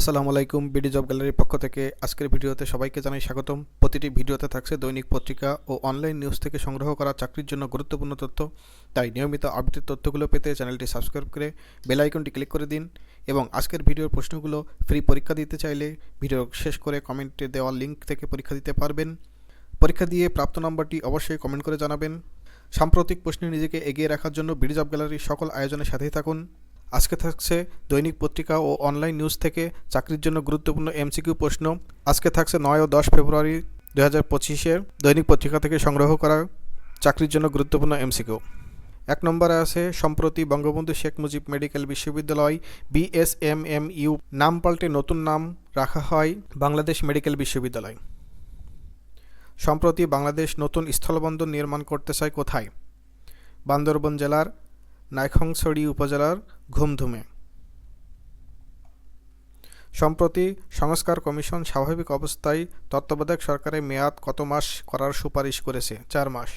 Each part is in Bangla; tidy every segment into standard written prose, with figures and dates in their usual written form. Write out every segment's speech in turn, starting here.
আসসালামু আলাইকুম। বিডি জব গ্যালারির পক্ষ থেকে আজকের ভিডিওতে সবাইকে জানাই স্বাগতম। প্রতিটি ভিডিওতে থাকছে দৈনিক পত্রিকা ও অনলাইন নিউজ থেকে সংগ্রহ করা চাকরির জন্য গুরুত্বপূর্ণ তথ্য। তাই নিয়মিত আপডেট তথ্যগুলো পেতে চ্যানেলটি সাবস্ক্রাইব করে বেল আইকনটি ক্লিক করে দিন এবং আজকের ভিডিওর প্রশ্নগুলো ফ্রি পরীক্ষা দিতে চাইলে ভিডিও শেষ করে কমেন্টে দেওয়া লিঙ্ক থেকে পরীক্ষা দিতে পারবেন। পরীক্ষা দিয়ে প্রাপ্ত নম্বরটি অবশ্যই কমেন্ট করে জানাবেন। সাম্প্রতিক প্রশ্নে নিজেকে এগিয়ে রাখার জন্য বিডি জব গ্যালারির সকল আয়োজনের সাথেই থাকুন। আজকে থাকছে দৈনিক পত্রিকা ও অনলাইন নিউজ থেকে চাকরির জন্য গুরুত্বপূর্ণ এমসিকিউ প্রশ্ন। আজকে থাকছে 9 ও 10 ফেব্রুয়ারি 2025-এর দৈনিক পত্রিকা থেকে সংগ্রহ করা চাকরির জন্য গুরুত্বপূর্ণ এমসিকিউ। 1 নম্বরে আছে, সম্প্রতি বঙ্গবন্ধু শেখ মুজিব মেডিকেল বিশ্ববিদ্যালয় BSMMU নাম পাল্টে নতুন নাম রাখা হয় বাংলাদেশ মেডিকেল বিশ্ববিদ্যালয়। সম্প্রতি বাংলাদেশ নতুন স্থলবন্দর নির্মাণ করতে চায় কোথায়? বান্দরবান জেলার নাইক্ষ্যংছড়ি উপজেলার ঘুমধুমে। সম্প্রতি সংস্কার কমিশন স্বাভাবিক অবস্থায় তত্ত্বাবধায়ক সরকারের মেয়াদ কত মাস করার সুপারিশ করেছে? 4 মাস।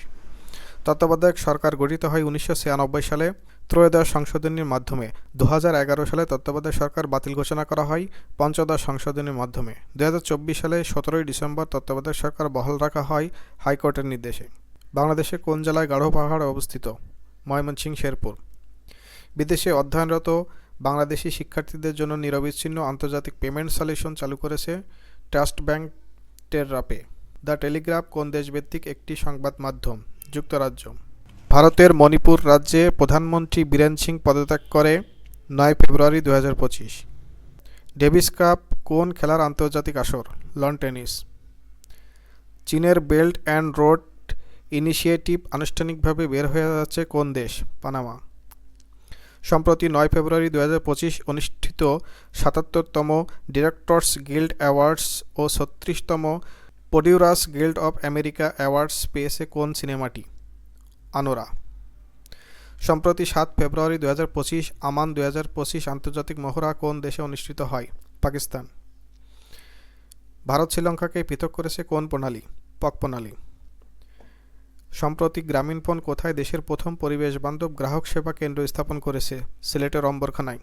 তত্ত্বাবধায়ক সরকার গঠিত হয় 1996 সালে ত্রয়োদশ সংশোধনীর মাধ্যমে। 2011 সালে তত্ত্বাবধায়ক সরকার বাতিল ঘোষণা করা হয় পঞ্চদশ সংশোধনীর মাধ্যমে। 2024 সালে 17 ডিসেম্বর তত্ত্বাবধায়ক সরকার বহাল রাখা হয় হাইকোর্টের নির্দেশে। বাংলাদেশের কোন জেলায় গাঢ় পাহাড় অবস্থিত? ময়মনসিংহ, শেরপুর। বিদেশে অধ্যয়নরত বাংলাদেশি শিক্ষার্থীদের জন্য নিরবিচ্ছিন্ন আন্তর্জাতিক পেমেন্ট সলিউশন চালু করেছে ট্রাস্ট ব্যাংক টেররাপে। দ্য টেলিগ্রাফ কোন দেশভিত্তিক একটি সংবাদ মাধ্যম? যুক্তরাজ্য। ভারতের মণিপুর রাজ্যে প্রধানমন্ত্রী বীরেন সিং পদত্যাগ করে 9 ফেব্রুয়ারি 2025। ডেভিস কাপ কোন খেলার আন্তর্জাতিক আসর? Loan tennis. চীনের বেল্ট অ্যান্ড রোড ইনিশিয়েটিভ আনুষ্ঠানিকভাবে বের হয়ে যাচ্ছে কোন দেশ? পানামা। সম্প্রতি 9 ফেব্রুয়ারি 2025 অনুষ্ঠিত 77তম ডিরেক্টর্স গিল্ড অ্যাওয়ার্ডস ও 36তম Producers Guild of America Awards পেয়েছে কোন সিনেমাটি? আনোরা। সম্প্রতি 7 ফেব্রুয়ারি 2025 আমান 2025 আন্তর্জাতিক মহড়া কোন দেশে অনুষ্ঠিত হয়? পাকিস্তান। ভারত শ্রীলঙ্কাকে পৃথক করেছে কোন প্রণালী? পক প্রণালী। সম্প্রতি গ্রামীণফোন কোথায় দেশের প্রথম পরিবেশ বান্ধব গ্রাহক সেবা কেন্দ্র স্থাপন করেছে? সিলেটের অম্বরখানায়।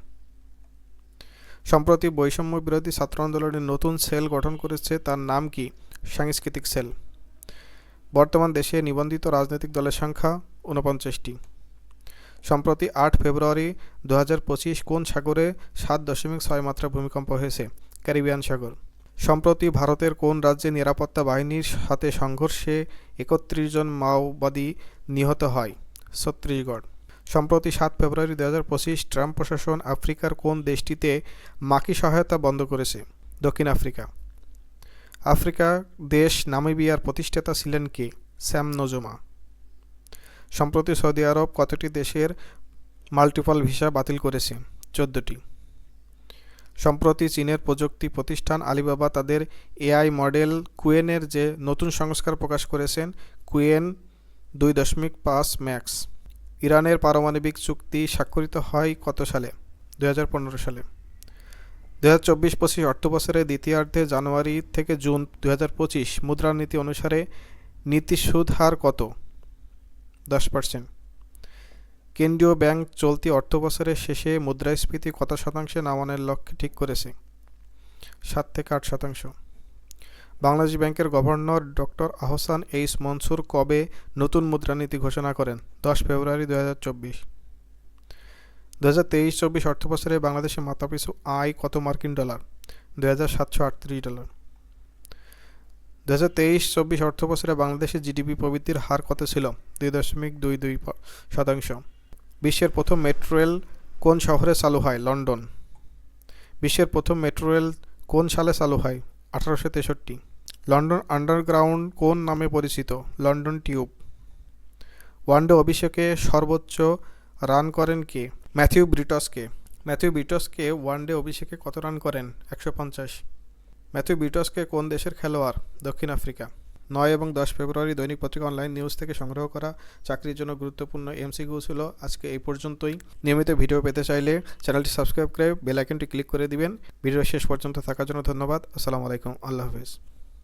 সম্প্রতি বৈষম্য বিরোধী ছাত্র আন্দোলনের নতুন সেল গঠন করেছে, তার নাম কি? সাংস্কৃতিক সেল। বর্তমান দেশে নিবন্ধিত রাজনৈতিক দলের সংখ্যা 49টি। সম্প্রতি 8 ফেব্রুয়ারি 2025 কোন সাগরে 7.6 মাত্রা ভূমিকম্প হয়েছে? ক্যারিবিয়ান সাগর। সম্প্রতি ভারতের কোন রাজ্যে নিরাপত্তা বাহিনীর সাথে সংঘর্ষে 31 জন মাওবাদী নিহত হয়? ছত্তিশগড়। সম্প্রতি 7 ফেব্রুয়ারি 2025 ট্রাম্প প্রশাসন আফ্রিকার কোন দেশটিতে মাকি সহায়তা বন্ধ করেছে? দক্ষিণ আফ্রিকা। আফ্রিকা দেশ নামিবিয়ার প্রতিষ্ঠাতা ছিলেন কে? স্যাম নোজোমা। সম্প্রতি সৌদি আরব কতটি দেশের মাল্টিপল ভিসা বাতিল করেছে? 14টি। সম্প্রতি চীনের প্রযুক্তি প্রতিষ্ঠান আলিবাবা তাদের AI মডেল কুয়েনের যে নতুন সংস্কার প্রকাশ করেছেন, কুয়েন 2.5 ম্যাক্স। ইরানের পারমাণবিক চুক্তি স্বাক্ষরিত হয় কত সালে? 2015 সালে। 2024-25 অর্থবছরের দ্বিতীয়ার্ধে জানুয়ারি থেকে জুন 2025 মুদ্রানীতি অনুসারে নীতি সুদ হার কত? 10%। কেন্দ্রীয় ব্যাংক চলতি অর্থবছরের শেষে মুদ্রাস্ফীতি কত শতাংশে নামানোর লক্ষ্যে ঠিক করেছে? 7 থেকে 8%। বাংলাদেশ ব্যাংকের governor doctor Ahsan H Mansur কবে নতুন মুদ্রানীতি ঘোষণা করেন? 10 ফেব্রুয়ারি 2024। 2023-24 অর্থবছরে বাংলাদেশের মাথাপিছু আয় কত মার্কিন ডলার? $2,738। 2023-24 অর্থবছরে বাংলাদেশের জিডিপি প্রবৃদ্ধির হার কত ছিল? 2.22%। বিশ্বের প্রথম মেট্রো রেল কোন শহরে চালু হয়? লন্ডন। বিশ্বের প্রথম মেট্রো রেল কোন সালে চালু হয়? 1863। লন্ডন আন্ডারগ্রাউন্ড কোন নামে পরিচিত? London tube. ওয়ানডে অভিষেকে সর্বোচ্চ রান করেন কে? ম্যাথিউ ব্রিটসকে। ম্যাথিউ ব্রিটসকে ওয়ানডে অভিষেকে কত রান করেন? 150। ম্যাথিউ ব্রিটসকে কোন দেশের খেলোয়াড়? দক্ষিণ আফ্রিকা। 9 এবং 10 ফেব্রুয়ারি দৈনিক পত্রিকা অনলাইন নিউজ থেকে সংগ্রহ করা চাকরির জন্য গুরুত্বপূর্ণ এমসিকিউ ছিল আজকে এই পর্যন্তই। নিয়মিত ভিডিও পেতে চাইলে চ্যানেলটি সাবস্ক্রাইব করে বেল আইকনটি ক্লিক করে দিবেন। ভিডিও শেষ পর্যন্ত থাকার জন্য ধন্যবাদ। আসসালামু আলাইকুম। আল্লাহ হাফেজ।